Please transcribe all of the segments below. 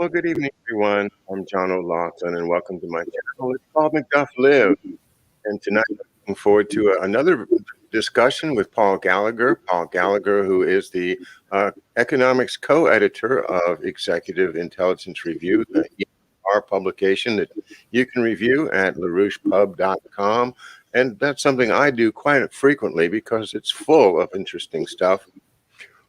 Well, good evening, everyone. I'm John O'Loughlin, and welcome to my channel. It's called McDuff Live. And tonight, I'm looking forward to another discussion with Paul Gallagher. Paul Gallagher, who is the economics co-editor of Executive Intelligence Review, the ER publication that you can review at larouchepub.com. And that's something I do quite frequently because it's full of interesting stuff.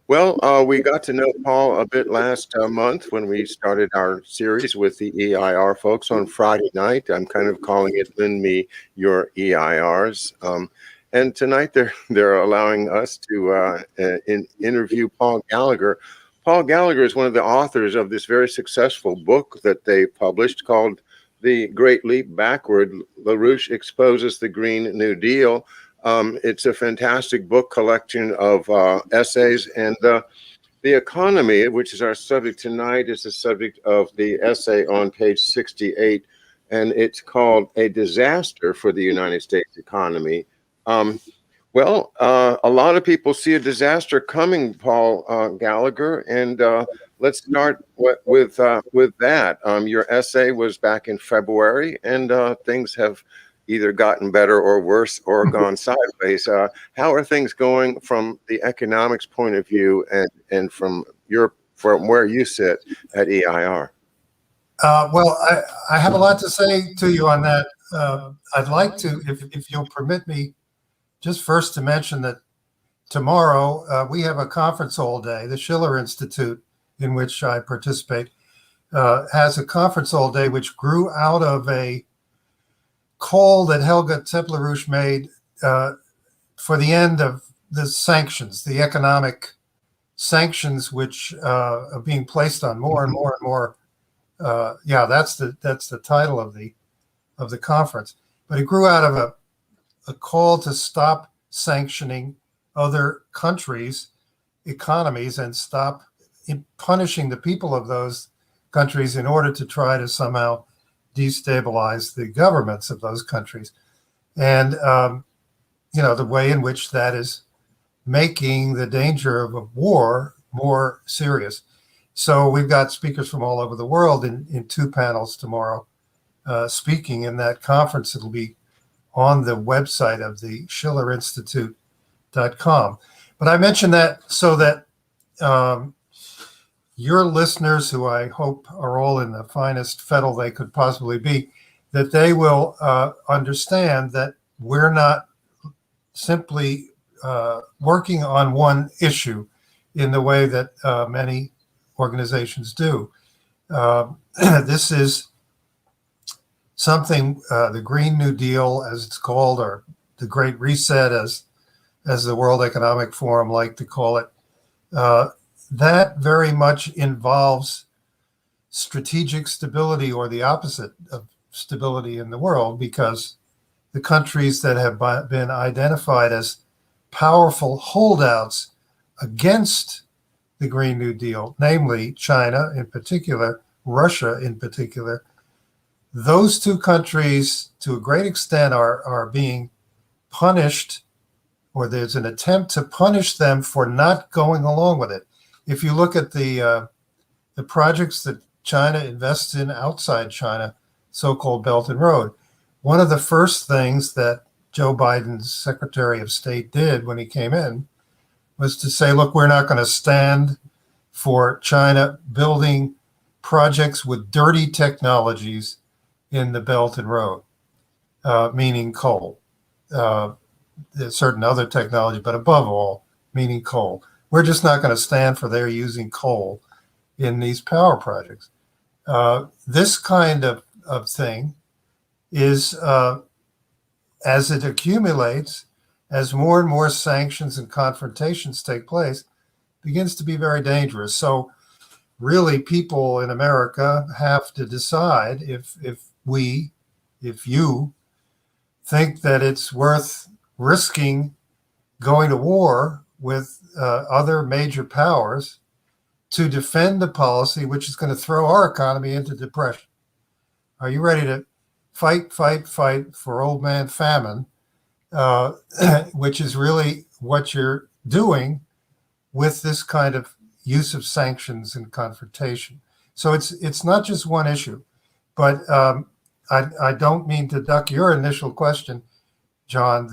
Well, we got to know Paul a bit last month when we started our series with the EIR folks on Friday night. I'm kind of calling it "Lend Me Your EIRs," and tonight they're allowing us to interview Paul Gallagher. Paul Gallagher is one of the authors of this very successful book that they published called "The Great Leap Backward: LaRouche Exposes the Green New Deal." It's a fantastic book collection of essays, and the economy, which is our subject tonight, is the subject of the essay on page 68, and it's called "A Disaster for the United States Economy." A lot of people see a disaster coming, Paul Gallagher, and let's start with that. Your essay was back in February, and things have either gotten better or worse or gone sideways. How are things going from the economics point of view and from where you sit at EIR? I have a lot to say to you on that. I'd like to, if you'll permit me, just first to mention that tomorrow we have a conference all day. The Schiller Institute, in which I participate, has a conference all day which grew out of a call that Helga Tepler-Rouche made for the end of the sanctions, the economic sanctions, which are being placed on more and more and more. That's the title of the conference. But it grew out of a call to stop sanctioning other countries' economies and stop punishing the people of those countries in order to try to somehow destabilize the governments of those countries. And, the way in which that is making the danger of a war more serious. So we've got speakers from all over the world in two panels tomorrow speaking in that conference. It'll be on the website of the Schiller Institute.com. But I mention that so that your listeners, who I hope are all in the finest fettle they could possibly be, that they will understand that we're not simply working on one issue in the way that many organizations do. This is something, the Green New Deal, as it's called, or the Great Reset, as the World Economic Forum like to call it, that very much involves strategic stability, or the opposite of stability in the world, because the countries that have been identified as powerful holdouts against the Green New Deal, namely China in particular, Russia in particular, those two countries to a great extent are being punished, or there's an attempt to punish them for not going along with it. If you look at the projects that China invests in outside China, so-called Belt and Road, one of the first things that Joe Biden's Secretary of State did when he came in was to say, look, we're not going to stand for China building projects with dirty technologies in the Belt and Road, meaning coal. There's certain other technology, but above all, meaning coal. We're just not going to stand for their using coal in these power projects. This kind of thing is, as it accumulates, as more and more sanctions and confrontations take place, begins to be very dangerous. So really, people in America have to decide if you think that it's worth risking going to war with other major powers to defend the policy which is going to throw our economy into depression. Are you ready to fight for old man famine, which is really what you're doing with this kind of use of sanctions and confrontation? So it's not just one issue. But I don't mean to duck your initial question, John.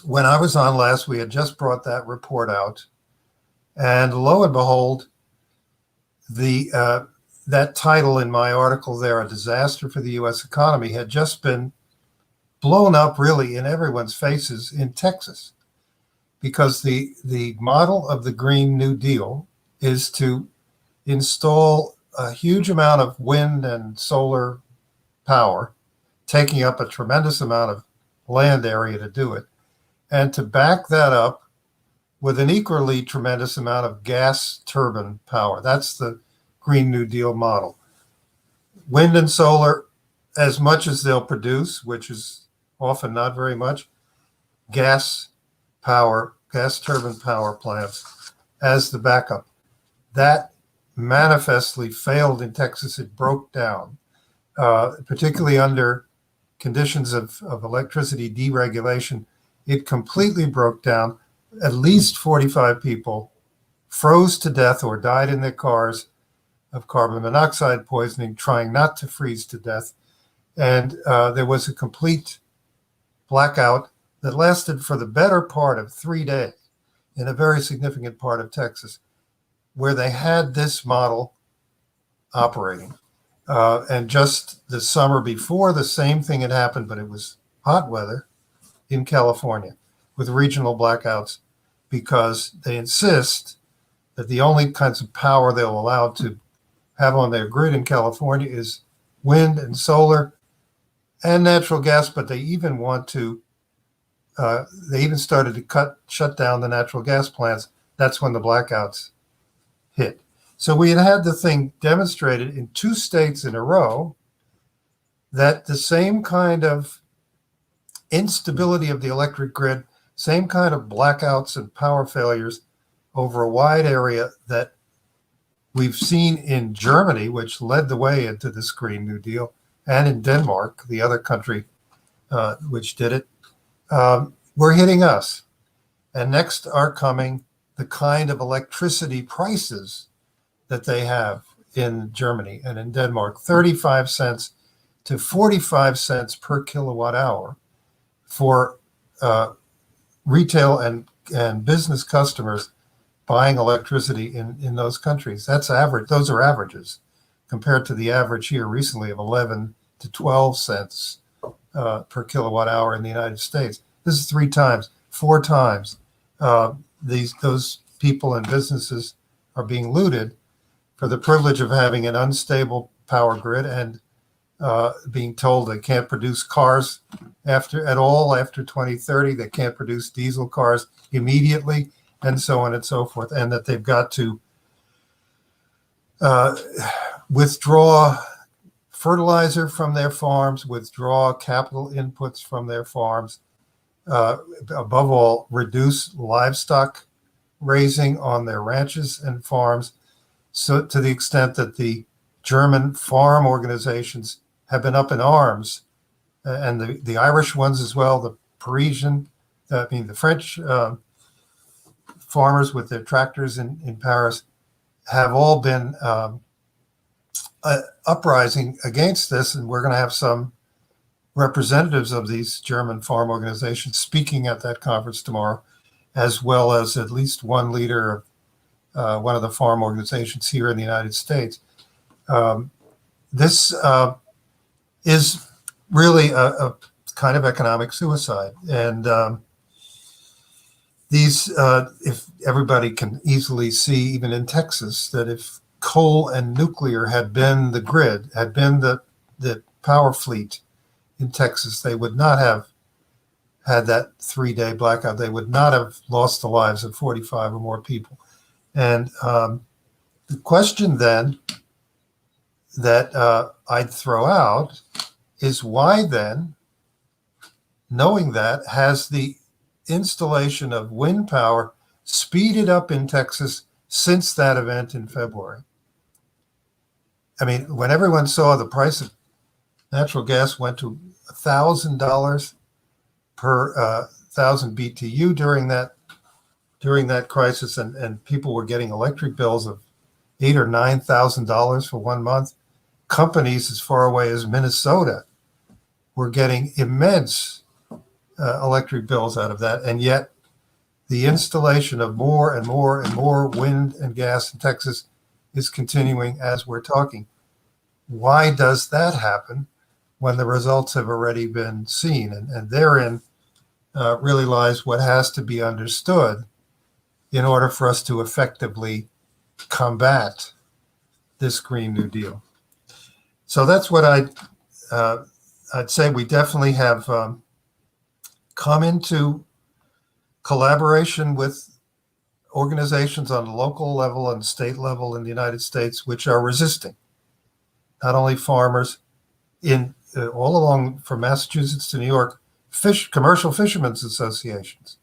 When I was on last, we had just brought that report out, and lo and behold, that title in my article there, "A Disaster for the U.S. Economy," had just been blown up really in everyone's faces in Texas, because the model of the Green New Deal is to install a huge amount of wind and solar power, taking up a tremendous amount of land area to do it, and to back that up with an equally tremendous amount of gas turbine power. That's the Green New Deal model. Wind and solar, as much as they'll produce, which is often not very much, gas turbine power plants as the backup. That manifestly failed in Texas. It broke down, particularly under conditions of electricity deregulation. It completely broke down. At least 45 people froze to death or died in their cars of carbon monoxide poisoning, trying not to freeze to death. And there was a complete blackout that lasted for the better part of 3 days in a very significant part of Texas, where they had this model operating. And just the summer before, the same thing had happened, but it was hot weather in California with regional blackouts, because they insist that the only kinds of power they'll allow to have on their grid in California is wind and solar and natural gas. But they even want to, they even started to shut down the natural gas plants. That's when the blackouts hit. So we had the thing demonstrated in 2 states in a row that the same kind of instability of the electric grid, same kind of blackouts and power failures over a wide area that we've seen in Germany, which led the way into this Green New Deal, and in Denmark, the other country which did it, were hitting us. And next are coming the kind of electricity prices that they have in Germany and in Denmark, 35 cents to 45 cents per kilowatt hour for retail and business customers buying electricity in those countries. That's average. Those are averages compared to the average here recently of 11 to 12 cents per kilowatt hour in the United States. This is 3 times, 4 times. Those people and businesses are being looted for the privilege of having an unstable power grid and being told they can't produce cars after 2030. They can't produce diesel cars immediately, and so on and so forth, and that they've got to withdraw fertilizer from their farms, withdraw capital inputs from their farms, above all, reduce livestock raising on their ranches and farms, so to the extent that the German farm organizations have been up in arms, and the Irish ones as well, the the French farmers with their tractors in Paris have all been uprising against this. And we're going to have some representatives of these German farm organizations speaking at that conference tomorrow, as well as at least one leader of one of the farm organizations here in the United States. This is really a kind of economic suicide. And if everybody can easily see, even in Texas, that if coal and nuclear had been the grid, had been the power fleet in Texas, they would not have had that 3-day blackout. They would not have lost the lives of 45 or more people. And the question then that I'd throw out is, why then, knowing that, has the installation of wind power speeded up in Texas since that event in February? I mean, when everyone saw the price of natural gas went to $1,000 per 1,000 BTU during that crisis, and people were getting electric bills of $8,000 or $9,000 for 1 month. Companies as far away as Minnesota were getting immense electric bills out of that, and yet the installation of more and more and more wind and gas in Texas is continuing as we're talking. Why does that happen when the results have already been seen? And therein really lies what has to be understood in order for us to effectively combat this Green New Deal. So that's what I'd say. We definitely have come into collaboration with organizations on the local level and state level in the United States, which are resisting. Not only farmers in all along from Massachusetts to New York, commercial fishermen's associations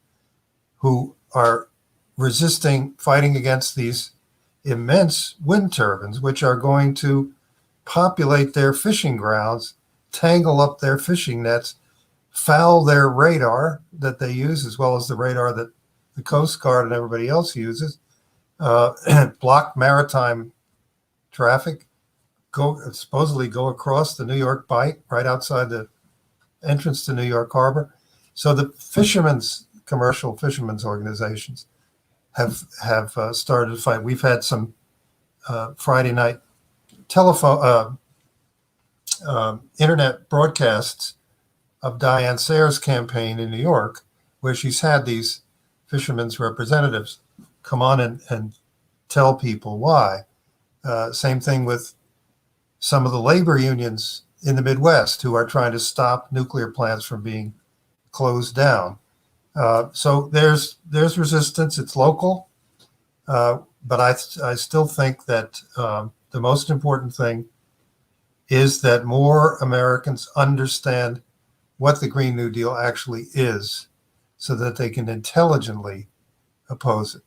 who are resisting, fighting against these immense wind turbines, which are going to populate their fishing grounds, tangle up their fishing nets, foul their radar that they use, as well as the radar that the Coast Guard and everybody else uses, block maritime traffic, supposedly go across the New York Bight right outside the entrance to New York Harbor. So the commercial fishermen's organizations have started to fight. We've had some Friday night telephone internet broadcasts of Diane Sayre's campaign in New York, where she's had these fishermen's representatives come on and tell people why. Same thing with some of the labor unions in the Midwest who are trying to stop nuclear plants from being closed down. So there's resistance. It's local, but I still think that the most important thing is that more Americans understand what the Green New Deal actually is, so that they can intelligently oppose it,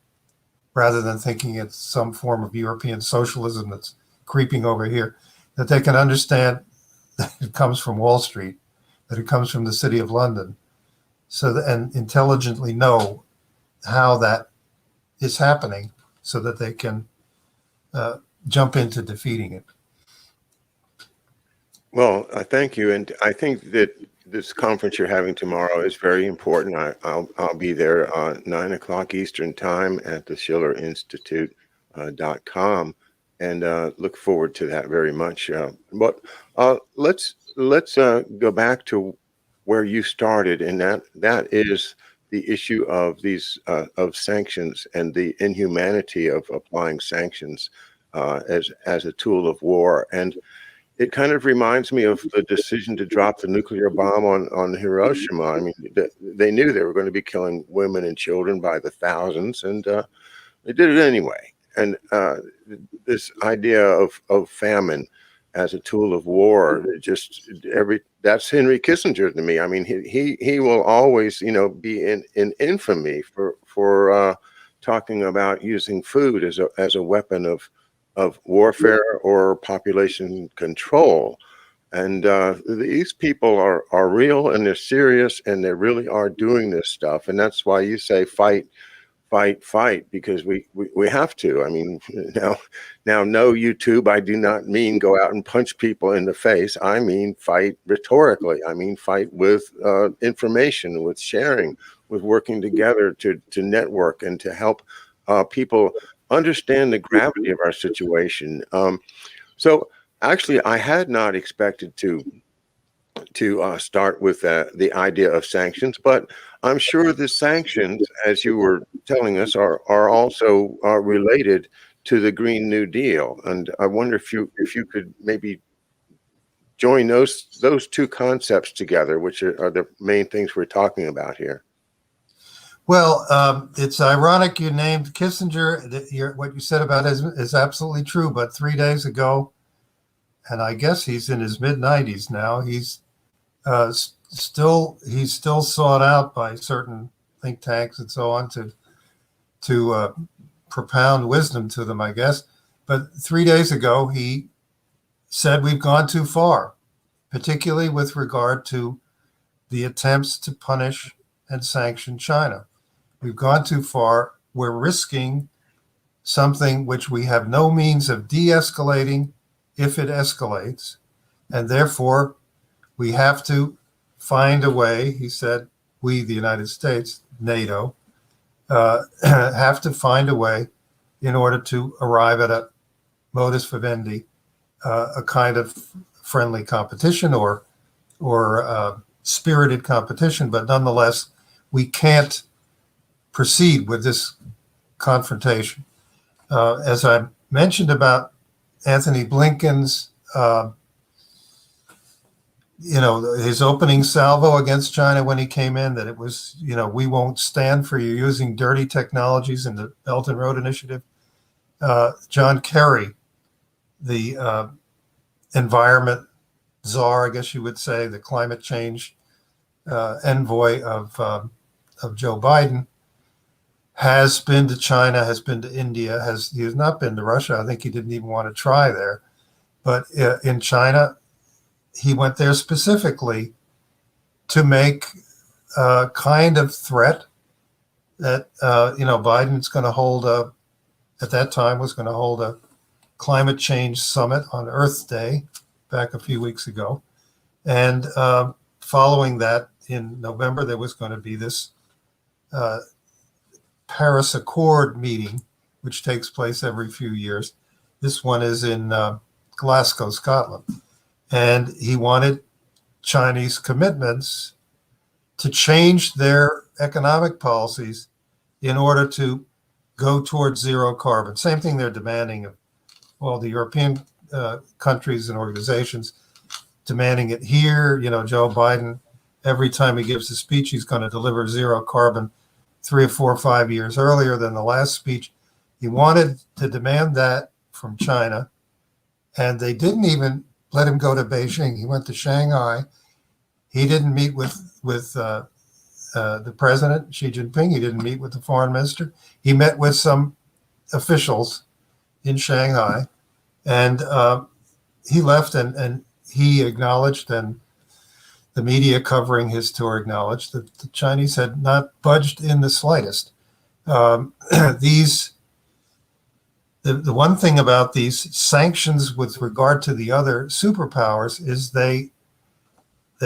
rather than thinking it's some form of European socialism that's creeping over here, that they can understand that it comes from Wall Street, that it comes from the City of London, and intelligently know how that is happening so that they can jump into defeating it. Well, thank you. And I think that this conference you're having tomorrow is very important. I'll be there 9:00 Eastern time at the Schiller Institute .com, and look forward to that very much. But let's go back to where you started, and that is the issue of these of sanctions and the inhumanity of applying sanctions as a tool of war. And it kind of reminds me of the decision to drop the nuclear bomb on Hiroshima. I mean, they knew they were going to be killing women and children by the thousands, and they did it anyway. And this idea of famine as a tool of war, that's Henry Kissinger to me. I mean, he will always, be in infamy for talking about using food as a weapon of warfare or population control. And these people are real, and they're serious, and they really are doing this stuff. And that's why you say fight, because we have to. I mean, now, no, YouTube, I do not mean go out and punch people in the face. I mean fight rhetorically. I mean fight with information, with sharing, with working together to network and to help people understand the gravity of our situation. So actually, I had not expected to start with the idea of sanctions, but I'm sure the sanctions, as you were telling us, are also related to the Green New Deal. And I wonder if you could maybe join those two concepts together, which are the main things we're talking about here. Well, it's ironic you named Kissinger. What you said about him is absolutely true. But 3 days ago, and I guess he's in his mid-90s now, he's still sought out by certain think tanks and so on to propound wisdom to them, I guess. But 3 days ago, he said we've gone too far, particularly with regard to the attempts to punish and sanction China. We've gone too far. We're risking something which we have no means of de-escalating if it escalates, and therefore we have to find a way, he said, we, the United States, NATO, have to find a way in order to arrive at a modus vivendi, a kind of friendly competition or spirited competition, but nonetheless, we can't proceed with this confrontation. As I mentioned about Anthony Blinken's, his opening salvo against China when he came in, that it was, we won't stand for you using dirty technologies in the Belt and Road Initiative. John Kerry, the environment czar, I guess you would say, the climate change envoy of Joe Biden, has been to China, has been to India, he has not been to Russia. I think he didn't even want to try there. But in China, he went there specifically to make a kind of threat that, Biden's going to hold at that time was going to hold a climate change summit on Earth Day back a few weeks ago. And following that, in November, there was going to be this Paris Accord meeting, which takes place every few years. This one is in Glasgow, Scotland. And he wanted Chinese commitments to change their economic policies in order to go towards zero carbon. Same thing they're demanding of all the European countries and organizations, demanding it here. Joe Biden, every time he gives a speech, he's going to deliver zero carbon 3 or 4 or 5 years earlier than the last speech. He wanted to demand that from China, and they didn't even let him go to Beijing. He went to Shanghai. He didn't meet with the president, Xi Jinping. He didn't meet with the foreign minister. He met with some officials in Shanghai, and he left, and he acknowledged, and the media covering his tour acknowledged, that the Chinese had not budged in the slightest. The one thing about these sanctions with regard to the other superpowers is they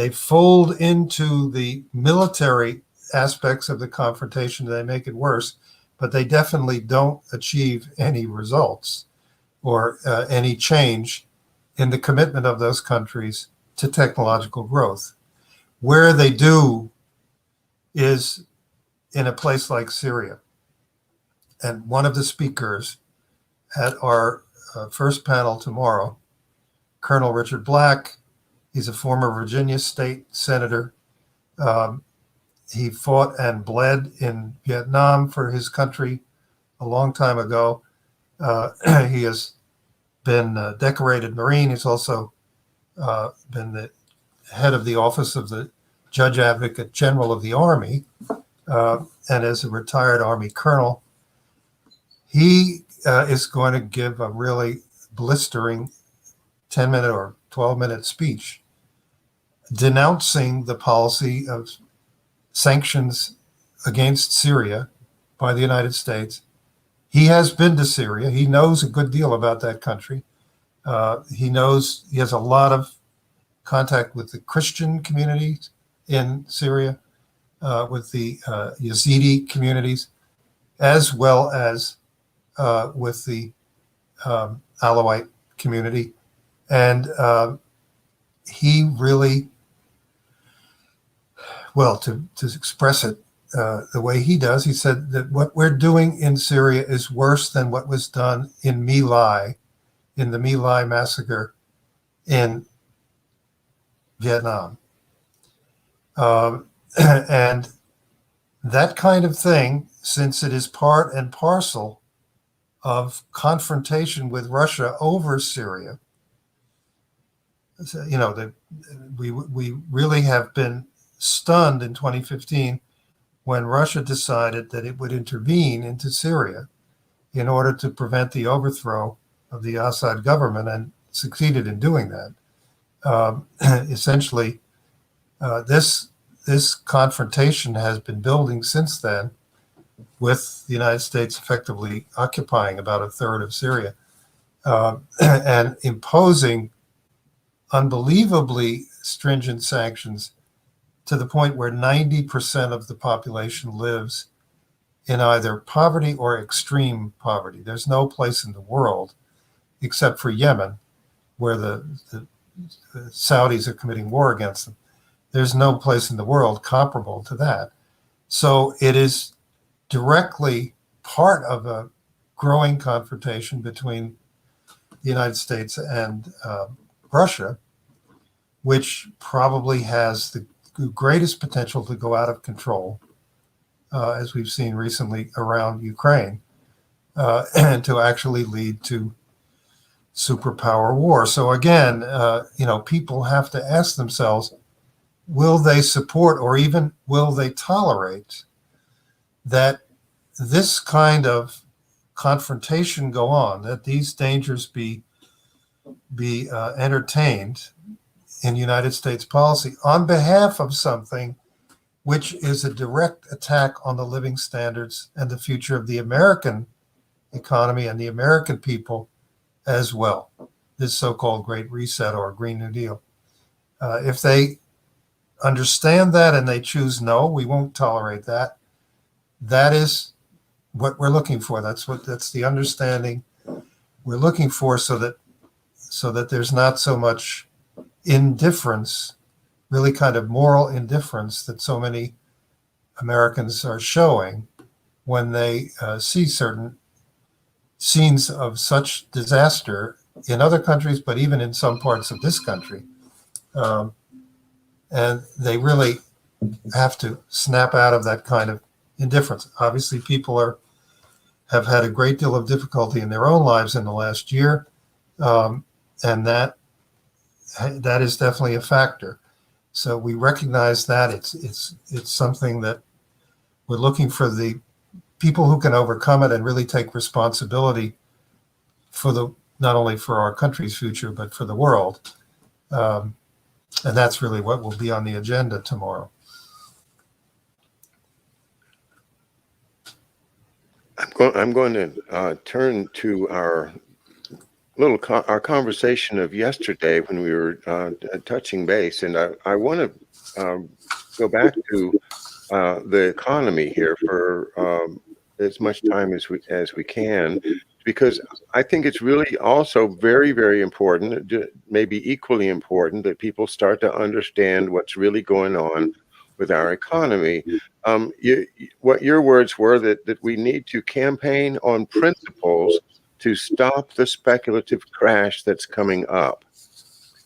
fold into the military aspects of the confrontation. They make it worse, but they definitely don't achieve any results or any change in the commitment of those countries to technological growth. Where they do is in a place like Syria. And one of the speakers at our first panel tomorrow, Colonel Richard Black, he's a former Virginia state senator. He fought and bled in Vietnam for his country a long time ago. He has been a decorated Marine. He's also been the head of the office of the Judge Advocate General of the Army, and as a retired Army colonel. He is going to give a really blistering 10-minute or 12-minute speech denouncing the policy of sanctions against Syria by the United States. He has been to Syria. He knows a good deal about that country. He has a lot of contact with the Christian communities in Syria, with the Yazidi communities, as well as with the Alawite community. And he really, to express it the way he does, he said that what we're doing in Syria is worse than what was done in My Lai, in the My Lai massacre in Vietnam. And that kind of thing, since it is part and parcel of confrontation with Russia over Syria, we really have been stunned in 2015 when Russia decided that it would intervene into Syria in order to prevent the overthrow of the Assad government, and succeeded in doing that. Essentially, this confrontation has been building since then, with the United States effectively occupying about a third of Syria, and imposing unbelievably stringent sanctions to the point where 90% of the population lives in either poverty or extreme poverty. There's no place in the world, except for Yemen, where the Saudis are committing war against them. There's no place in the world comparable to that. So it is directly part of a growing confrontation between the United States and Russia, which probably has the greatest potential to go out of control, as we've seen recently around Ukraine, and to actually lead to superpower war. So again, people have to ask themselves, will they support or even will they tolerate that this kind of confrontation go on, that these dangers be entertained in United States policy on behalf of something which is a direct attack on the living standards and the future of the American economy and the American people as well, this so-called Great Reset or Green New Deal. If they understand that and they choose no, we won't tolerate that, that is what we're looking for. That's the understanding we're looking for, so that there's not so much indifference, really kind of moral indifference that so many Americans are showing when they see certain scenes of such disaster in other countries, but even in some parts of this country. And they really have to snap out of that kind of indifference. Obviously, people have had a great deal of difficulty in their own lives in the last year, and that is definitely a factor. So we recognize that it's something that we're looking for the people who can overcome it and really take responsibility for not only for our country's future, but for the world. And that's really what will be on the agenda tomorrow. I'm going to turn to our conversation of yesterday when we were touching base, and I want to go back to the economy here for as much time as we can, because I think it's really also very, very important, maybe equally important, that people start to understand what's really going on with our economy. What your words were, that we need to campaign on principles to stop the speculative crash that's coming up.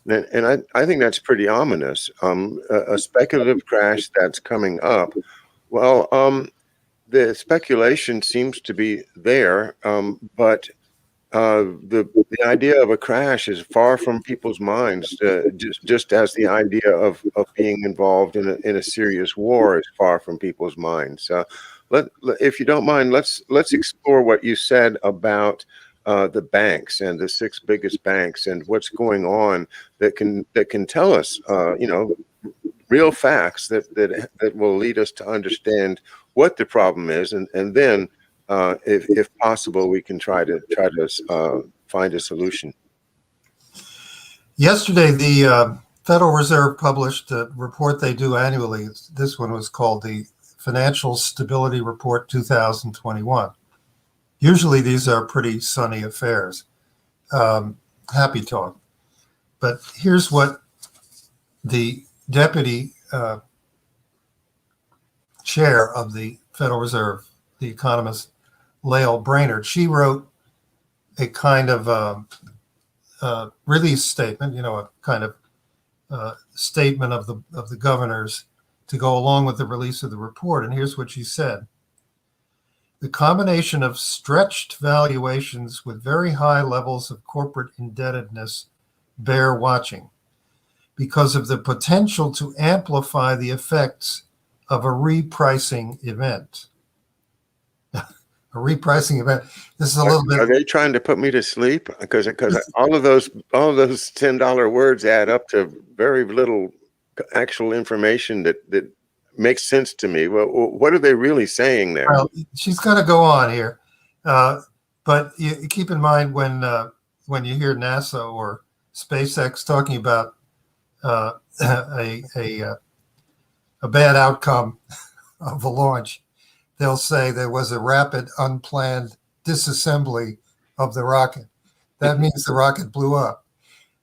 And I think that's pretty ominous. A speculative crash that's coming up. Well, the speculation seems to be there, but the idea of a crash is far from people's minds, just as the idea of being involved in a serious war is far from people's minds. If you don't mind, let's explore what you said about the banks and the 6 biggest banks and what's going on that can tell us, real facts that will lead us to understand what the problem is, and then if possible, we can try to find a solution. Yesterday, the Federal Reserve published a report they do annually. This one was called the Financial Stability Report 2021. Usually these are pretty sunny affairs, happy talk. But here's what the deputy chair of the Federal Reserve, the economist Lael Brainerd, she wrote a kind of release statement, a kind of statement of the governors to go along with the release of the report. And here's what she said. The combination of stretched valuations with very high levels of corporate indebtedness bear watching because of the potential to amplify the effects of a repricing event. A repricing event. This is a little bit. Are they trying to put me to sleep? Because all of those $10 words add up to very little actual information that make sense to me. Well, what are they really saying there? Well, she's going to go on here, but you keep in mind when you hear NASA or SpaceX talking about a bad outcome of a launch, they'll say there was a rapid, unplanned disassembly of the rocket. That means the rocket blew up.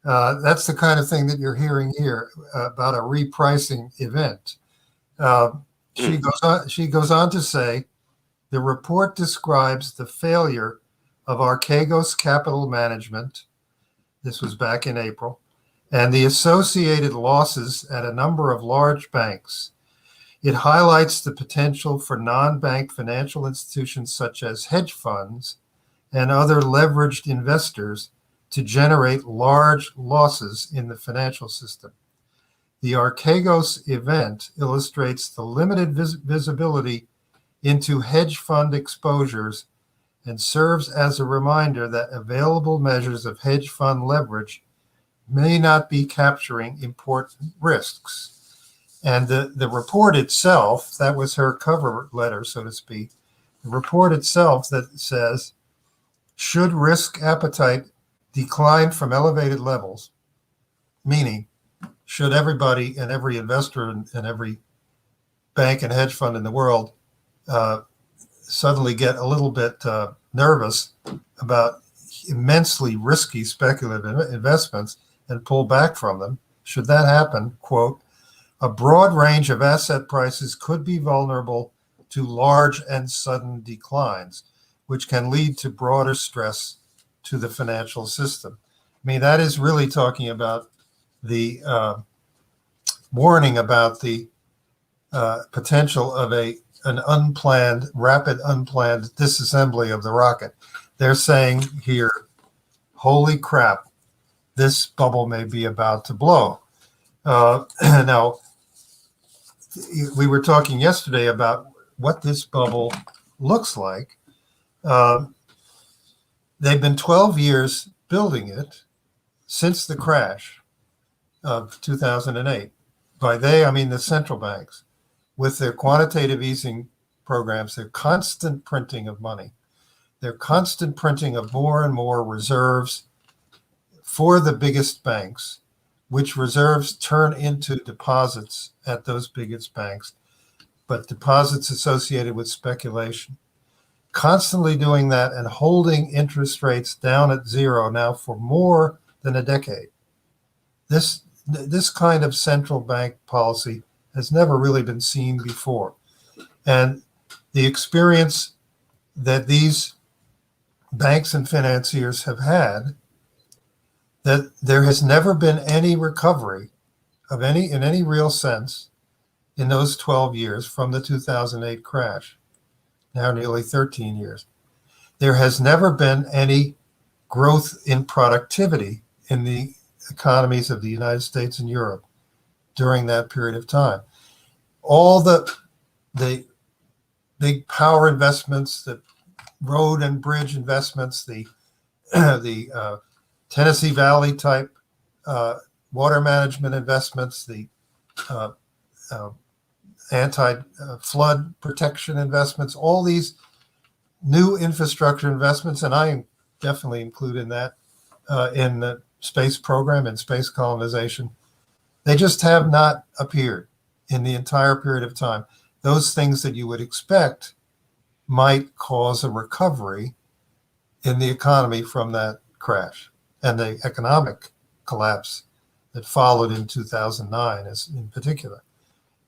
That's the kind of thing that you're hearing here about a repricing event. She goes on to say, the report describes the failure of Archegos Capital Management. This was back in April, and the associated losses at a number of large banks. It highlights the potential for non-bank financial institutions such as hedge funds and other leveraged investors to generate large losses in the financial system. The Archegos event illustrates the limited visibility into hedge fund exposures and serves as a reminder that available measures of hedge fund leverage may not be capturing important risks. And the report itself, that was her cover letter, so to speak, the report itself that says, should risk appetite decline from elevated levels, meaning should everybody and every investor and every bank and hedge fund in the world suddenly get a little bit nervous about immensely risky speculative investments and pull back from them, should that happen, quote, a broad range of asset prices could be vulnerable to large and sudden declines, which can lead to broader stress to the financial system. I mean, that is really talking about the warning about the potential of an rapid unplanned disassembly of the rocket. They're saying here, holy crap, this bubble may be about to blow. Now, we were talking yesterday about what this bubble looks like. They've been 12 years building it since the crash of 2008. By they, I mean the central banks, with their quantitative easing programs, their constant printing of money, their constant printing of more and more reserves for the biggest banks, which reserves turn into deposits at those biggest banks, but deposits associated with speculation. Constantly doing that and holding interest rates down at zero now for more than a decade. This kind of central bank policy has never really been seen before. And the experience that these banks and financiers have had, that there has never been any recovery in any real sense in those 12 years from the 2008 crash, now nearly 13 years. There has never been any growth in productivity in the economies of the United States and Europe during that period of time. All the big power investments, the road and bridge investments, the Tennessee Valley type water management investments, the anti-flood protection investments, all these new infrastructure investments, and I definitely include in that in the space program and space colonization, they just have not appeared in the entire period of time. Those things that you would expect might cause a recovery in the economy from that crash and the economic collapse that followed in 2009 in particular.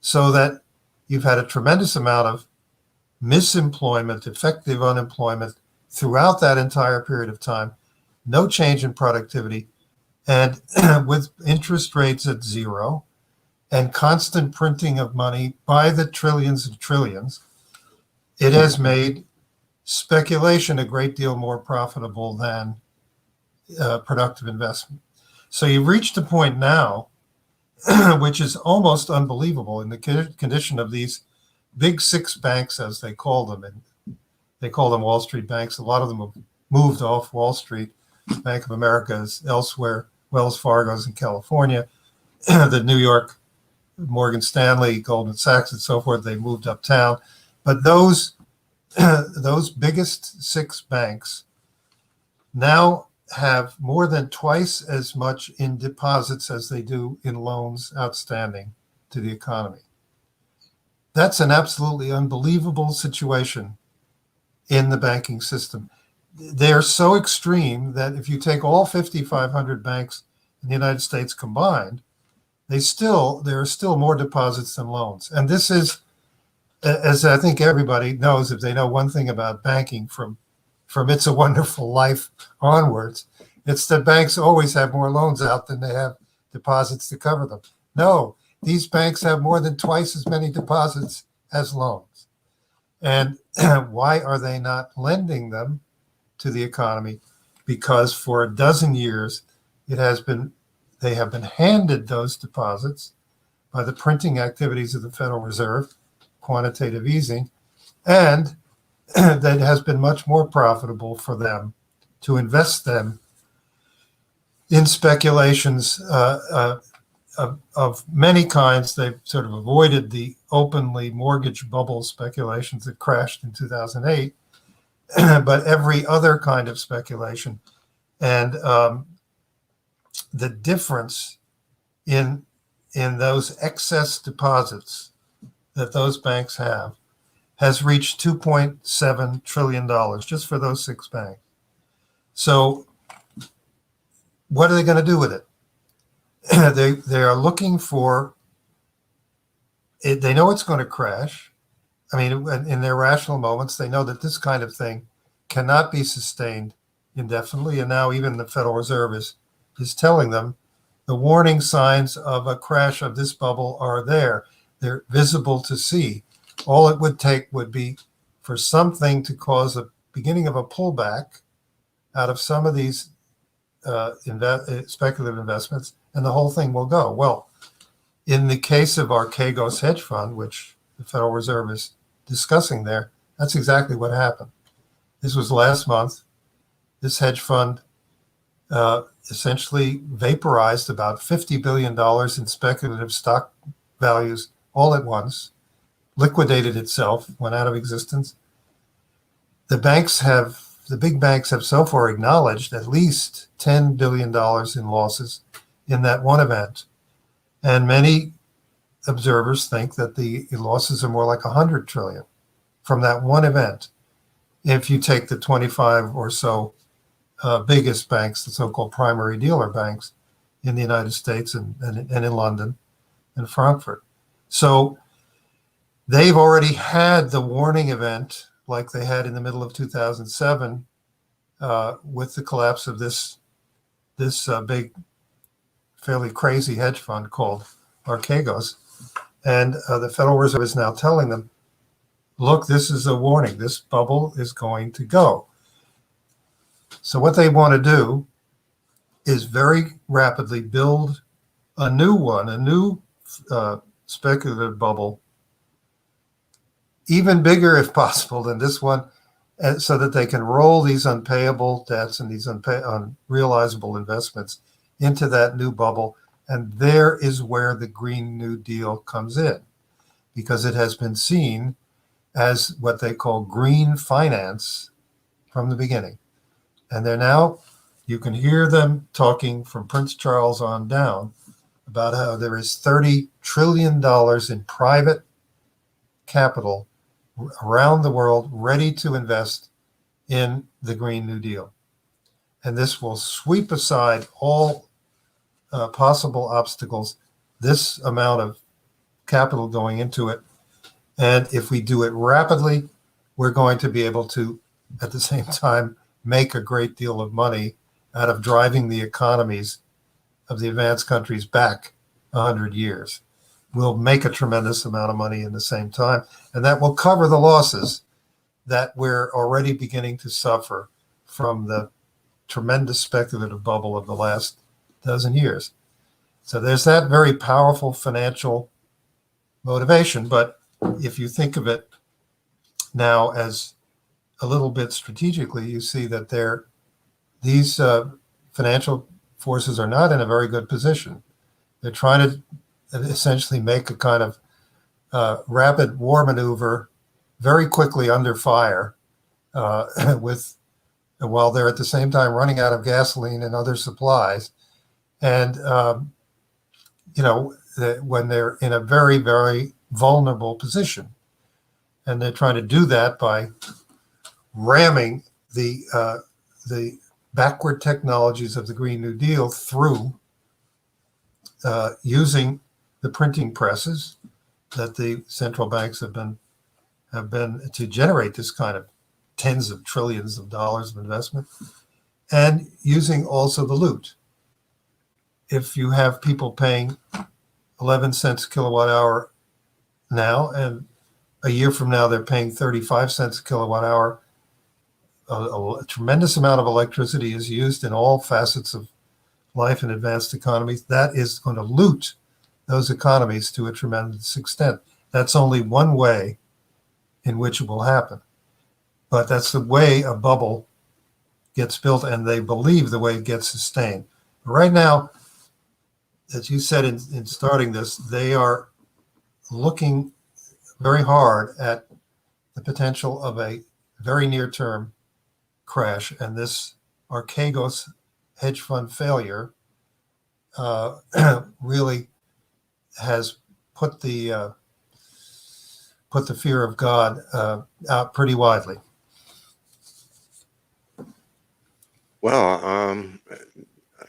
So that you've had a tremendous amount of misemployment, effective unemployment throughout that entire period of time, no change in productivity, and with interest rates at zero and constant printing of money by the trillions and trillions, it has made speculation a great deal more profitable than productive investment. So you've reached a point now, which is almost unbelievable in the condition of these big six banks, as they call them, and they call them Wall Street banks. A lot of them have moved off Wall Street. Bank of America is elsewhere. Wells Fargo's in California. The New York Morgan Stanley, Goldman Sachs, and so forth, they moved uptown. But those those biggest 6 banks now have more than twice as much in deposits as they do in loans outstanding to the economy. That's an absolutely unbelievable situation in the banking system. They're so extreme that if you take all 5,500 banks in the United States combined, there are still more deposits than loans. And this is, as I think everybody knows, if they know one thing about banking from It's a Wonderful Life onwards, it's that banks always have more loans out than they have deposits to cover them. No, these banks have more than twice as many deposits as loans. And why are they not lending them to the economy? Because for a dozen years, they have been handed those deposits by the printing activities of the Federal Reserve, quantitative easing, and that has been much more profitable for them to invest them in speculations of many kinds. They've sort of avoided the openly mortgage bubble speculations that crashed in 2008, but every other kind of speculation. And the difference in those excess deposits that those banks have has reached $2.7 trillion just for those 6 banks. So what are they going to do with it? They are looking for it. They know it's going to crash. I mean, in their rational moments, they know that this kind of thing cannot be sustained indefinitely. And now even the Federal Reserve is telling them the warning signs of a crash of this bubble are there. They're visible to see. All it would take would be for something to cause a beginning of a pullback out of some of these speculative investments, and the whole thing will go. Well, in the case of Archegos hedge fund, which the Federal Reserve is discussing there, that's exactly what happened. This was last month. This hedge fund essentially vaporized about $50 billion in speculative stock values all at once, liquidated itself, went out of existence. The big banks have so far acknowledged at least $10 billion in losses in that one event. And many observers think that the losses are more like 100 trillion from that one event. If you take the 25 or so biggest banks, the so-called primary dealer banks in the United States and in London and Frankfurt. So they've already had the warning event like they had in the middle of 2007 with the collapse of this big, fairly crazy hedge fund called Archegos. And the Federal Reserve is now telling them, look, this is a warning. This bubble is going to go. So what they want to do is very rapidly build a new one, a new speculative bubble, even bigger if possible than this one, so that they can roll these unpayable debts and these unrealizable investments into that new bubble. And there is where the Green New Deal comes in, because it has been seen as what they call green finance from the beginning. And they're now, you can hear them talking from Prince Charles on down about how there is $30 trillion in private capital around the world ready to invest in the Green New Deal. And this will sweep aside all possible obstacles, this amount of capital going into it. And if we do it rapidly, we're going to be able to, at the same time, make a great deal of money out of driving the economies of the advanced countries back 100 years. We'll make a tremendous amount of money in the same time, and that will cover the losses that we're already beginning to suffer from the tremendous speculative bubble of the last dozen years. So there's that very powerful financial motivation. But if you think of it now as a little bit strategically, you see that these financial forces are not in a very good position. They're trying to essentially make a kind of rapid war maneuver very quickly under fire with while they're at the same time running out of gasoline and other supplies. And, when they're in a very, very vulnerable position. And they're trying to do that by ramming the backward technologies of the Green New Deal through using the printing presses that the central banks have been to generate this kind of tens of trillions of dollars of investment, and using also the loot. If you have people paying 11 cents a kilowatt hour now, and a year from now they're paying 35 cents a kilowatt hour, a tremendous amount of electricity is used in all facets of life in advanced economies. That is going to loot those economies to a tremendous extent. That's only one way in which it will happen. But that's the way a bubble gets built, and they believe the way it gets sustained. But right now, as you said in starting this, they are looking very hard at the potential of a very near-term crash, and this Archegos hedge fund failure really has put the fear of God out pretty widely. Well,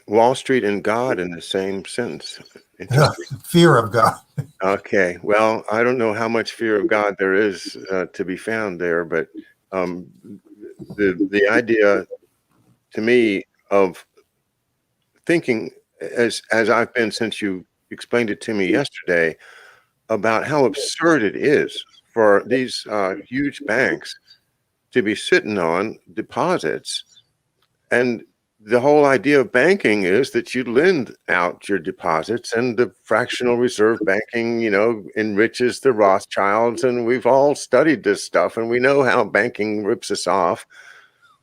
Wall Street and God in the same sentence. Fear of God. Okay. Well, I don't know how much fear of God there is to be found there, but the idea to me of thinking as I've been since you explained it to me yesterday about how absurd it is for these huge banks to be sitting on deposits. And the whole idea of banking is that you lend out your deposits, and the fractional reserve banking, enriches the Rothschilds. And we've all studied this stuff, and we know how banking rips us off.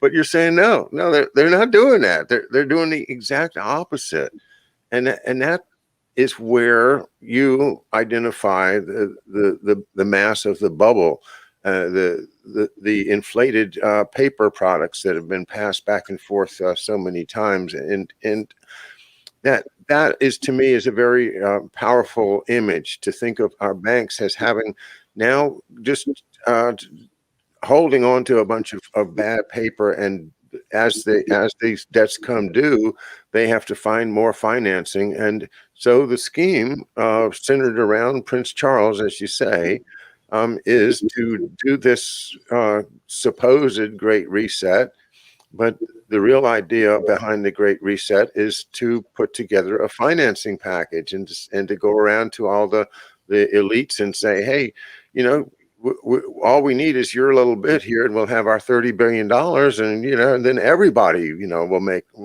But you're saying no, they're not doing that. They're doing the exact opposite, and that is where you identify the mass of the bubble. The inflated paper products that have been passed back and forth so many times, and that is, to me, is a very powerful image to think of our banks as having now just holding on to a bunch of bad paper, and as these debts come due, they have to find more financing. And so the scheme centered around Prince Charles, as you say, is to do this supposed Great Reset. But the real idea behind the Great Reset is to put together a financing package and to go around to all the elites and say, hey, all we need is your little bit here, and we'll have our $30 billion, and then everybody, will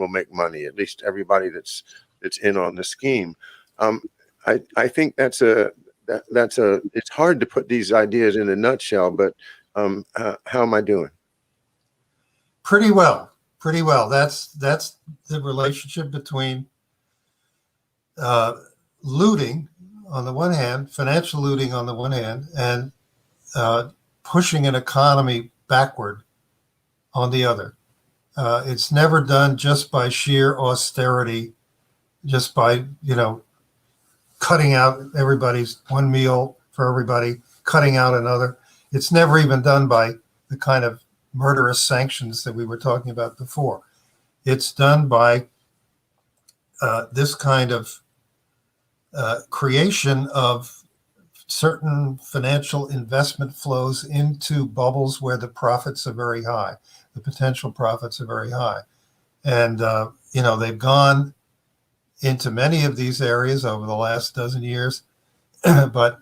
make money, at least everybody that's in on the scheme. I think it's hard to put these ideas in a nutshell, but how am I doing? Pretty well. That's the relationship between looting on the one hand, financial looting on the one hand, and pushing an economy backward on the other. It's never done just by sheer austerity, just by, cutting out everybody's one meal for everybody, cutting out another. It's never even done by the kind of murderous sanctions that we were talking about before. It's done by this kind of creation of certain financial investment flows into bubbles where the profits are very high, the potential profits are very high. And, they've gone into many of these areas over the last dozen years, but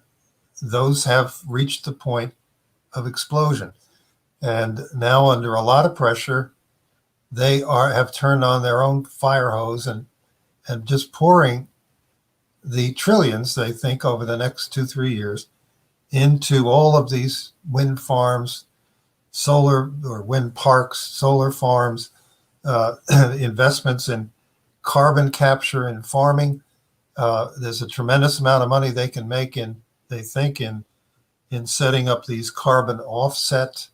those have reached the point of explosion. And now, under a lot of pressure, they have turned on their own fire hose and just pouring the trillions, they think, over the next 2-3 years into all of these wind farms, solar or wind parks, solar farms, investments in carbon capture and farming, There's a tremendous amount of money they can make they think in setting up these carbon offset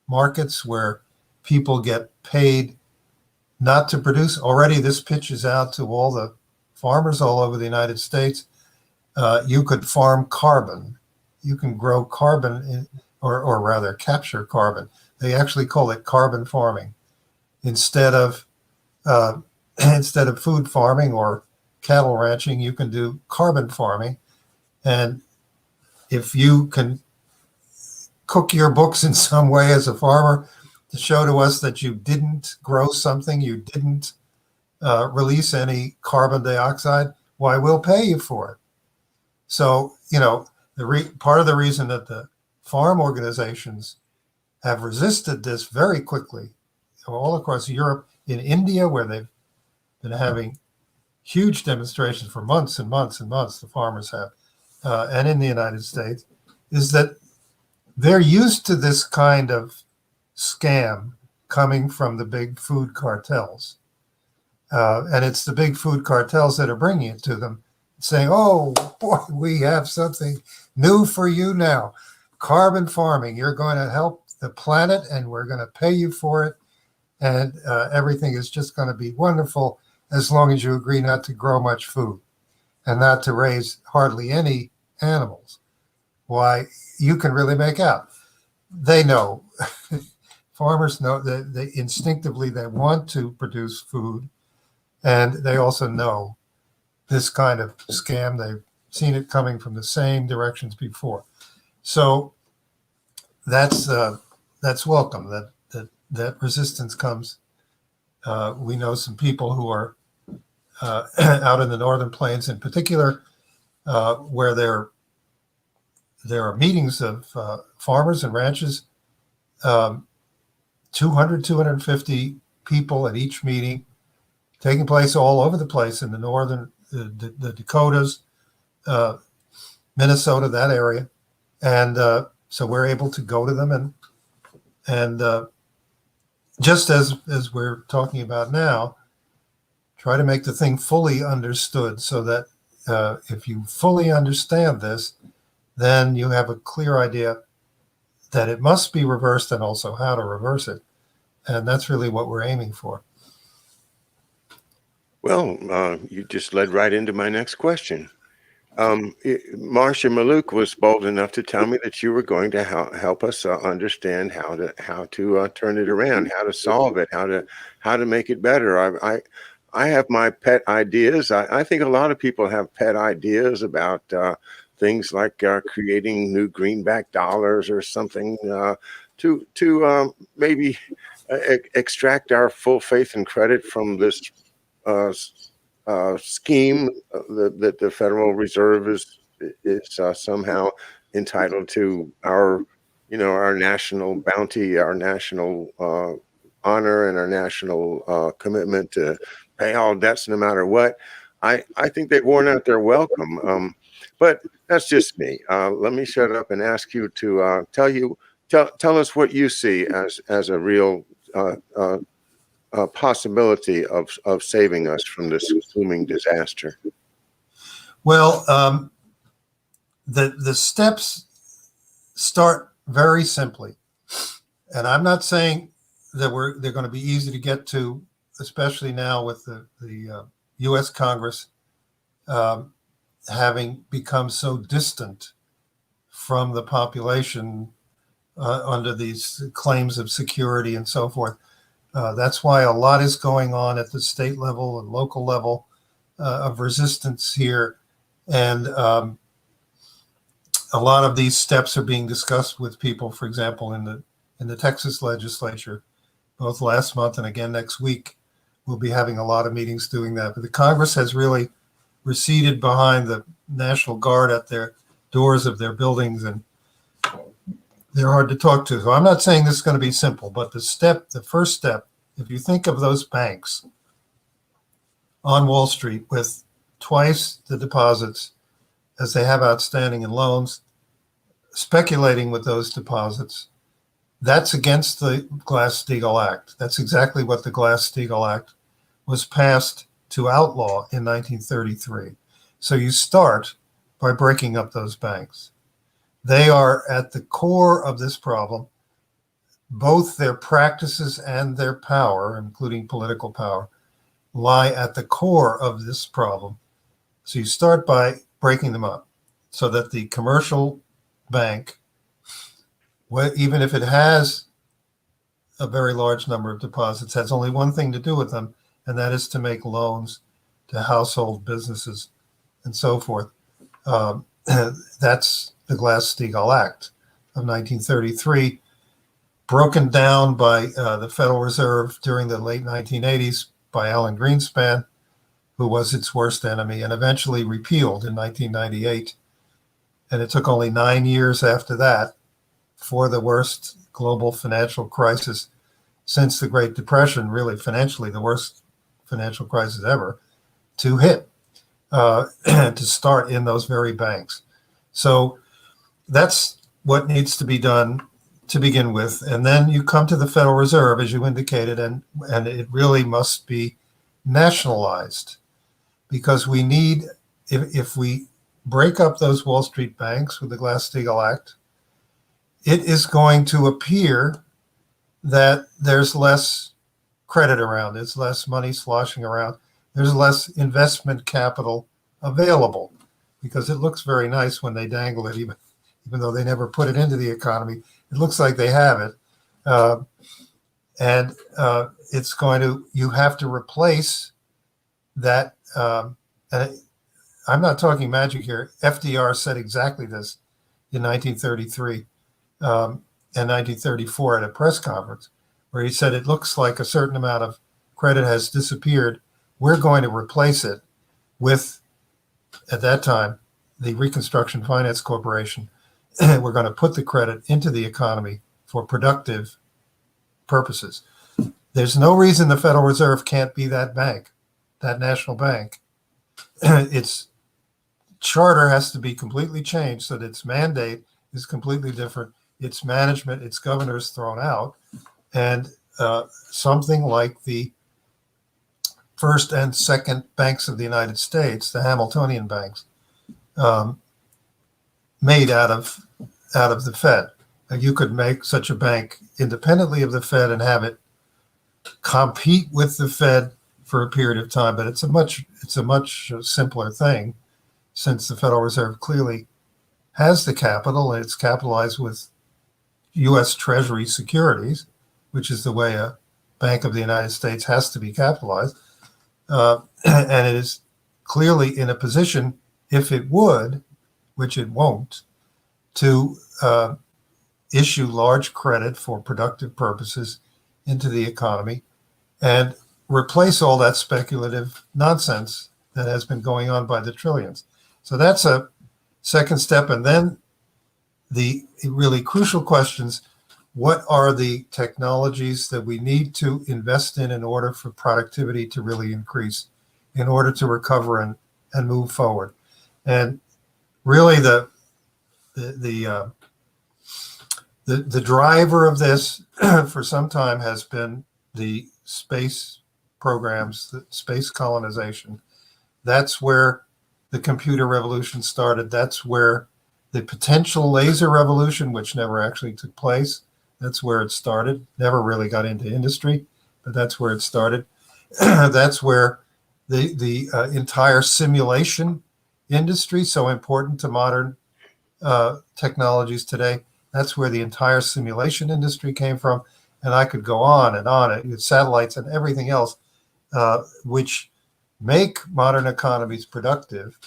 markets where people get paid not to produce. Already this pitches out to all the farmers all over the United States. You could farm carbon. You can grow carbon or rather capture carbon. They actually call it carbon farming instead of food farming or cattle ranching. You can do carbon farming, and if you can cook your books in some way as a farmer to show to us that you didn't grow something, you didn't release any carbon dioxide, why, we'll pay you for it. So, part of the reason that the farm organizations have resisted this very quickly all across Europe, in India, where they've been having huge demonstrations for months and months and months, the farmers have, and in the United States, is that they're used to this kind of scam coming from the big food cartels. And it's the big food cartels that are bringing it to them, saying, oh, boy, we have something new for you now. Carbon farming, you're going to help the planet and we're going to pay you for it. And everything is just going to be wonderful as long as you agree not to grow much food and not to raise hardly any animals. Why, you can really make out. They know, farmers know that they instinctively they want to produce food, and they also know this kind of scam. They've seen it coming from the same directions before. So that's welcome that resistance comes. We know some people who are out in the northern plains in particular, where there are meetings of farmers and ranches, 250 people at each meeting, taking place all over the place in the northern, the Dakotas, Minnesota, that area. And so we're able to go to them and just as we're talking about now, try to make the thing fully understood so that if you fully understand this, then you have a clear idea that it must be reversed and also how to reverse it. And that's really what we're aiming for. Well, you just led right into my next question. Marcia Maluk was bold enough to tell me that you were going to help us understand how to turn it around, how to solve it, how to make it better. I have my pet ideas. I think a lot of people have pet ideas about things like creating new greenback dollars or something to maybe extract our full faith and credit from this scheme that the Federal Reserve is somehow entitled to our national bounty, our national honor, and our national commitment to pay all debts no matter what. I think they've worn out their welcome. But that's just me. Let me shut up and ask you to tell us what you see as a real possibility of saving us from this looming disaster. Well, the steps start very simply, and I'm not saying that they're going to be easy to get to, especially now with the U.S. Congress having become so distant from the population under these claims of security and so forth. That's why a lot is going on at the state level and local level of resistance here. And a lot of these steps are being discussed with people, for example, in the Texas legislature, both last month and again next week. We'll be having a lot of meetings doing that. But the Congress has really receded behind the National Guard at their doors of their buildings, and they're hard to talk to. So I'm not saying this is going to be simple, but the first step, if you think of those banks on Wall Street with twice the deposits as they have outstanding in loans, speculating with those deposits, that's against the Glass-Steagall Act. That's exactly what the Glass-Steagall Act was passed to outlaw in 1933. So you start by breaking up those banks. They are at the core of this problem. Both their practices and their power, including political power, lie at the core of this problem. So you start by breaking them up so that the commercial bank, even if it has a very large number of deposits, has only one thing to do with them, and that is to make loans to household businesses and so forth. That's the Glass-Steagall Act of 1933, broken down by the Federal Reserve during the late 1980s by Alan Greenspan, who was its worst enemy, and eventually repealed in 1998. And it took only 9 years after that for the worst global financial crisis since the Great Depression, really financially the worst financial crisis ever, to hit, to start in those very banks. So that's what needs to be done to begin with. And then you come to the Federal Reserve, as you indicated, and it really must be nationalized, because we need, if we break up those Wall Street banks with the Glass-Steagall Act, it is going to appear that there's less credit around, there's less money sloshing around, there's less investment capital available, because it looks very nice when they dangle it, even though they never put it into the economy. It looks like they have it. And it's going to, you have to replace that. And I'm not talking magic here. FDR said exactly this in 1933 and 1934 at a press conference, where he said, it looks like a certain amount of credit has disappeared. We're going to replace it with, at that time, the Reconstruction Finance Corporation. We're going to put the credit into the economy for productive purposes. There's no reason the Federal Reserve can't be that bank, that national bank. Its charter has to be completely changed so that its mandate is completely different. Its management, its governors thrown out, and something like the first and second banks of the United States, the Hamiltonian banks, made out of the Fed. And you could make such a bank independently of the Fed and have it compete with the Fed for a period of time, but it's a much simpler thing, since the Federal Reserve clearly has the capital, and it's capitalized with U.S. Treasury securities, which is the way a Bank of the United States has to be capitalized. And it is clearly in a position, if it would, which it won't, to issue large credit for productive purposes into the economy and replace all that speculative nonsense that has been going on by the trillions. So that's a second step. And then the really crucial questions: what are the technologies that we need to invest in order for productivity to really increase, in order to recover and move forward? And really the driver of this for some time has been the space programs, the space colonization. That's where the computer revolution started. That's where the potential laser revolution, which never actually took place, that's where it started. Never really got into industry, but that's where it started. That's where the entire simulation industry, so important to modern technologies today, that's where the entire simulation industry came from. And I could go on and on, with satellites and everything else, which make modern economies productive,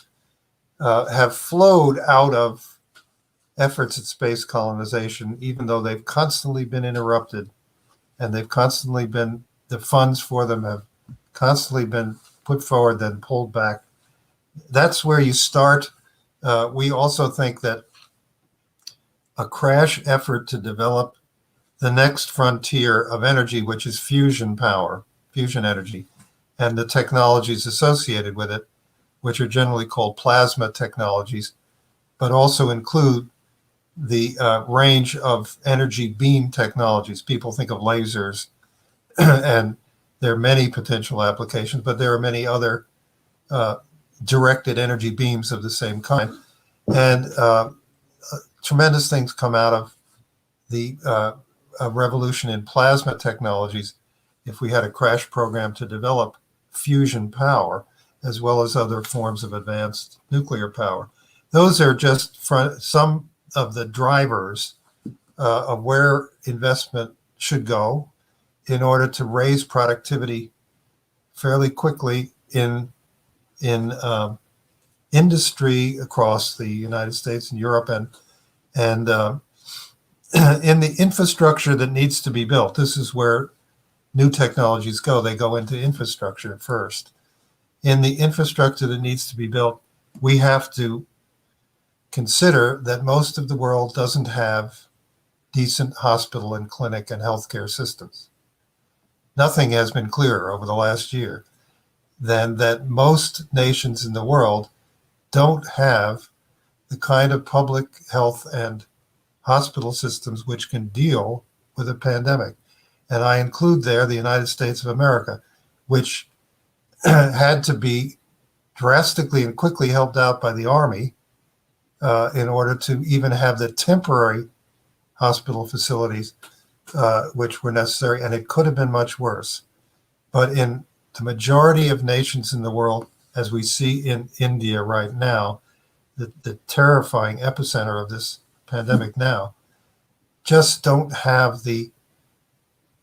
have flowed out of efforts at space colonization, even though they've constantly been interrupted, and they've constantly been, the funds for them have constantly been put forward, then pulled back. That's where you start. We also think that a crash effort to develop the next frontier of energy, which is fusion power, fusion energy, and the technologies associated with it, which are generally called plasma technologies, but also include the range of energy beam technologies. People think of lasers, and there are many potential applications, but there are many other directed energy beams of the same kind. And tremendous things come out of the a revolution in plasma technologies. If we had a crash program to develop fusion power, as well as other forms of advanced nuclear power. Those are just some of the drivers of where investment should go in order to raise productivity fairly quickly in industry across the United States and Europe, and in the infrastructure that needs to be built. This is where new technologies go. They go into infrastructure first. In the infrastructure that needs to be built, we have to consider that most of the world doesn't have decent hospital and clinic and healthcare systems. Nothing has been clearer over the last year than that most nations in the world don't have the kind of public health and hospital systems which can deal with a pandemic. And I include there the United States of America, which had to be drastically and quickly helped out by the Army in order to even have the temporary hospital facilities which were necessary, and it could have been much worse. But in the majority of nations in the world, as we see in India right now, the terrifying epicenter of this pandemic now, just don't have the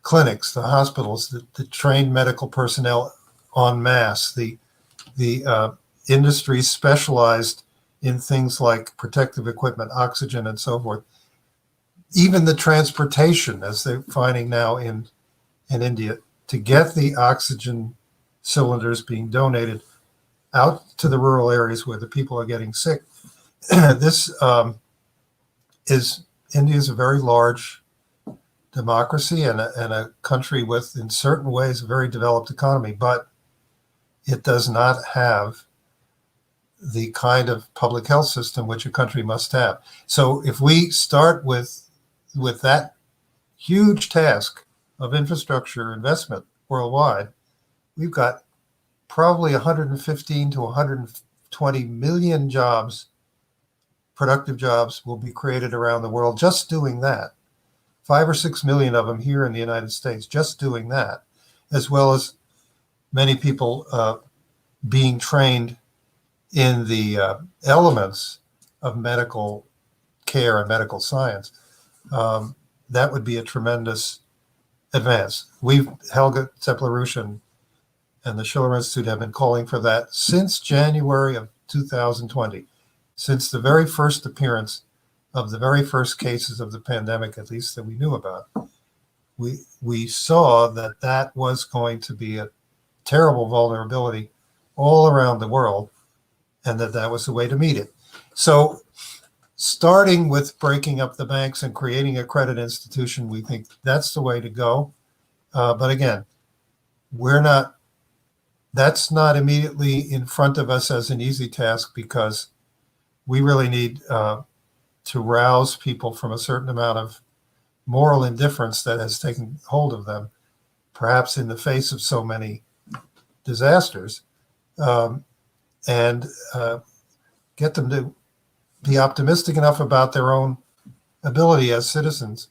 clinics, the hospitals, the trained medical personnel en masse, the industries specialized in things like protective equipment, oxygen, and so forth. Even the transportation, as they're finding now in India, to get the oxygen cylinders being donated out to the rural areas where the people are getting sick. This India is a very large democracy and a country with, in certain ways, a very developed economy, but it does not have the kind of public health system which a country must have. So if we start with that huge task of infrastructure investment worldwide, we've got probably 115 to 120 million jobs, productive jobs, will be created around the world just doing that. 5 or 6 million of them here in the United States, just doing that, as well as many people being trained in the elements of medical care and medical science. That would be a tremendous advance. Helga Zeppler-Rusch and the Schiller Institute have been calling for that since January of 2020, since the very first appearance of the very first cases of the pandemic, at least that we knew about. We saw that was going to be a terrible vulnerability all around the world, and that was the way to meet it. So starting with breaking up the banks and creating a credit institution, we think that's the way to go. But again, that's not immediately in front of us as an easy task, because we really need to rouse people from a certain amount of moral indifference that has taken hold of them, perhaps in the face of so many disasters, and get them to be optimistic enough about their own ability as citizens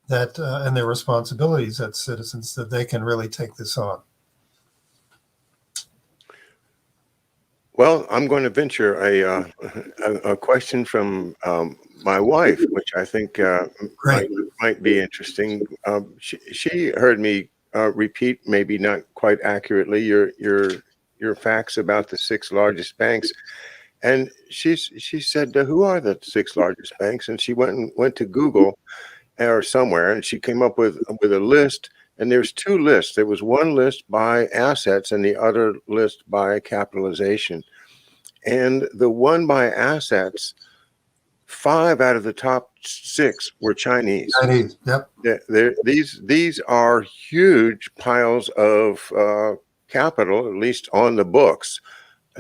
and their responsibilities as citizens that they can really take this on. Well, I'm going to venture a question from my wife, which I think might be interesting. She heard me repeat, maybe not quite accurately, your facts about the 6 largest banks, and she said, "Who are the 6 largest banks?" And she went to Google or somewhere, and she came up with a list. And there's 2 lists. There was one list by assets and the other list by capitalization. And the one by assets, 5 out of the top 6 were Chinese. Yep. These are huge piles of capital, at least on the books.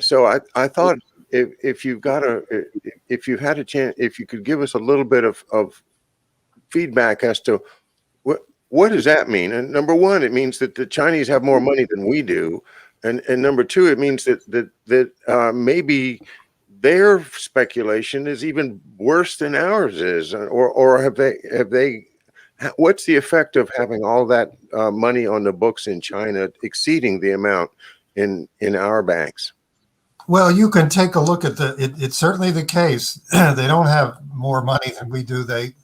So I thought if you had a chance, if you could give us a little bit of feedback as to what does that mean? And number one, it means that the Chinese have more money than we do. And number two, it means that maybe their speculation is even worse than ours is, or have they? What's the effect of having all that money on the books in China exceeding the amount in our banks? Well, you can take a look at it's certainly the case. They don't have more money than we do. They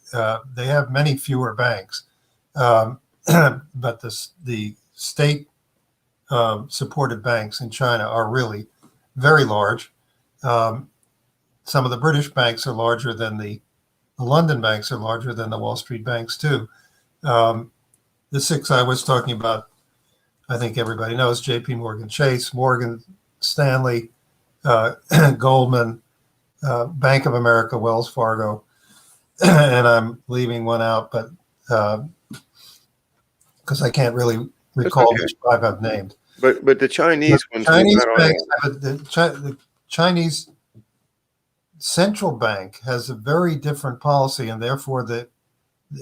have many fewer banks, but the state supported banks in China are really very large. Some of the British banks are larger than the London banks are larger than the Wall Street banks too. The six I was talking about, I think everybody knows: J.P. Morgan Chase, Morgan Stanley, Goldman, Bank of America, Wells Fargo, and I'm leaving one out, but because I can't really recall which five I've named. But the Chinese ones, Chinese banks, the Chinese central bank has a very different policy, and therefore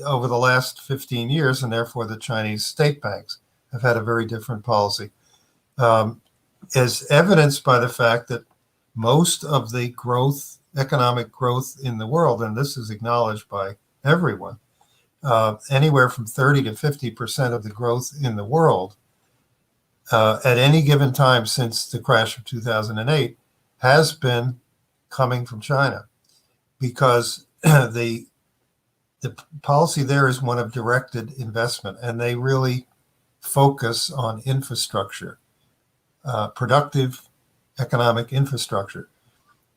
over the last 15 years, and therefore the Chinese state banks have had a very different policy, as evidenced by the fact that most of the economic growth in the world, and this is acknowledged by everyone, anywhere from 30 to 50% of the growth in the world at any given time since the crash of 2008 has been coming from China, because the policy there is one of directed investment, and they really focus on infrastructure, productive economic infrastructure.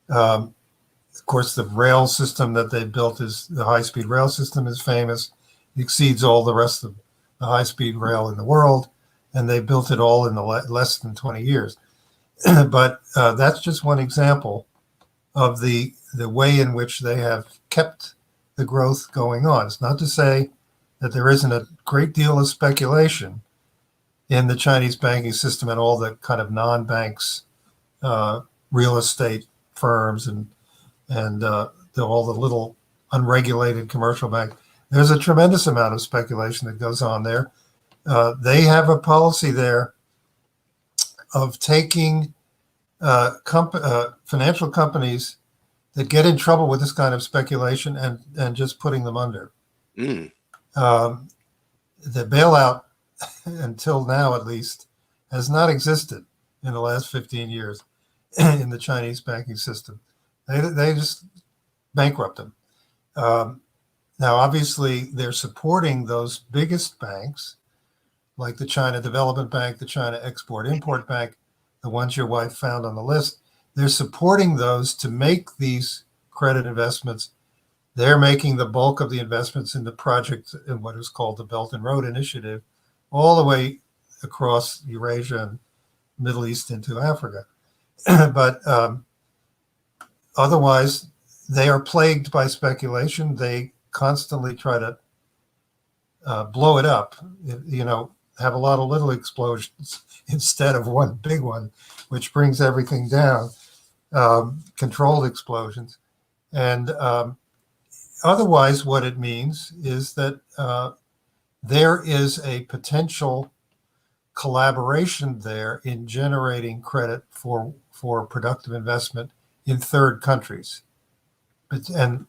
Of course, the rail system that they built the high-speed rail system is famous. It exceeds all the rest of the high-speed rail in the world, and they built it all in less than 20 years. But that's just one example of the way in which they have kept the growth going on. It's not to say that there isn't a great deal of speculation in the Chinese banking system and all the kind of non-banks, real estate firms and all the little unregulated commercial banks. There's a tremendous amount of speculation that goes on there. They have a policy there of taking financial companies that get in trouble with this kind of speculation and just putting them under. The bailout, until now at least, has not existed in the last 15 years in the Chinese banking system. They just bankrupt them. Now, obviously, they're supporting those biggest banks, like the China Development Bank, the China Export-Import Bank, the ones your wife found on the list. They're supporting those to make these credit investments. They're making the bulk of the investments in the project in what is called the Belt and Road Initiative, all the way across Eurasia and Middle East into Africa. But otherwise, they are plagued by speculation. They constantly try to blow it up, have a lot of little explosions instead of one big one, which brings everything down, controlled explosions. And otherwise, what it means is that there is a potential collaboration there in generating credit for productive investment in third countries. And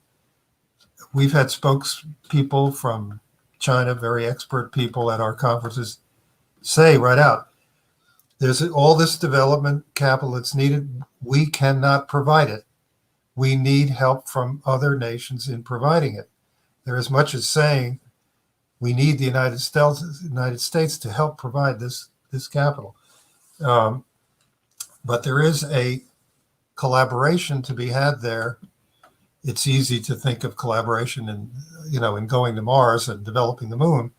we've had spokespeople from China, very expert people at our conferences, say right out, there's all this development capital that's needed. We cannot provide it. We need help from other nations in providing it. They're as much as saying we need the United States to help provide this capital. But there is a collaboration to be had there. It's easy to think of collaboration in going to Mars and developing the moon,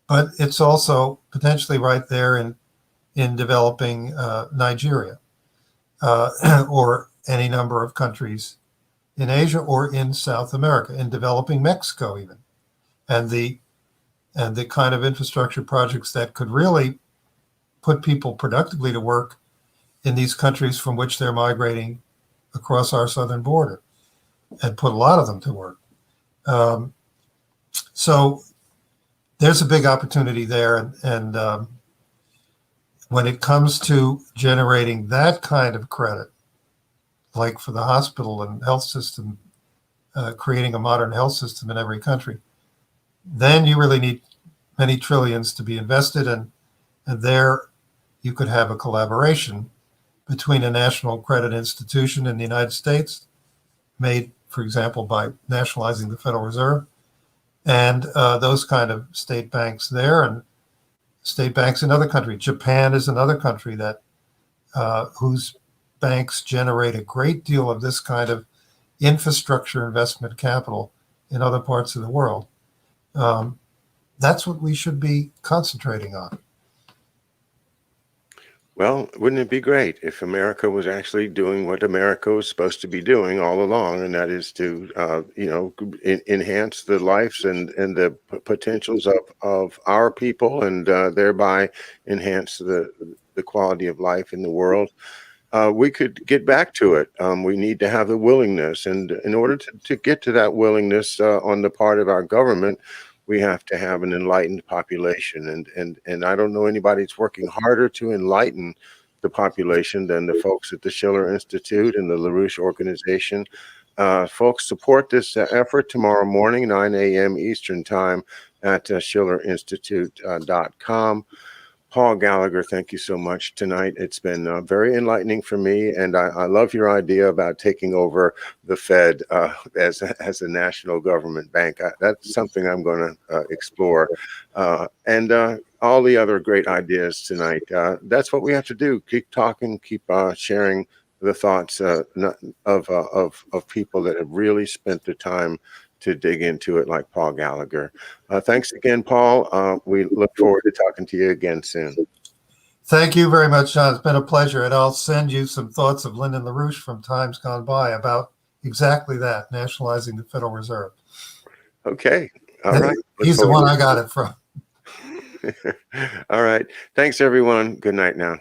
but it's also potentially right there in developing Nigeria or any number of countries in Asia or in South America, in developing Mexico even, and the kind of infrastructure projects that could really put people productively to work in these countries from which they're migrating across our southern border, and put a lot of them to work. So there's a big opportunity there, and when it comes to generating that kind of credit, like for the hospital and health system, creating a modern health system in every country, then you really need many trillions to be invested in. And there you could have a collaboration between a national credit institution in the United States, made, for example, by nationalizing the Federal Reserve, and those kind of state banks there, and state banks in other countries. Japan is another country that whose banks generate a great deal of this kind of infrastructure investment capital in other parts of the world. That's what we should be concentrating on. Well, wouldn't it be great if America was actually doing what America was supposed to be doing all along, and that is to, enhance the lives and the potentials of our people, and thereby enhance the quality of life in the world. We could get back to it. We need to have the willingness, and in order to get to that willingness on the part of our government, we have to have an enlightened population. And I don't know anybody that's working harder to enlighten the population than the folks at the Schiller Institute and the LaRouche organization. Folks, support this effort tomorrow morning, 9 a.m. Eastern Time at schillerinstitute.com. Paul Gallagher, thank you so much tonight. It's been very enlightening for me, and I love your idea about taking over the Fed as a national government bank. That's something I'm going to explore, and all the other great ideas tonight. That's what we have to do: keep talking, keep sharing the thoughts of people that have really spent the time to dig into it, like Paul Gallagher. Thanks again, Paul. We look forward to talking to you again soon. Thank you very much, John. It's been a pleasure. And I'll send you some thoughts of Lyndon LaRouche from times gone by about exactly that, nationalizing the Federal Reserve. Okay. All right. He's the one I got it from. All right. Thanks, everyone. Good night now.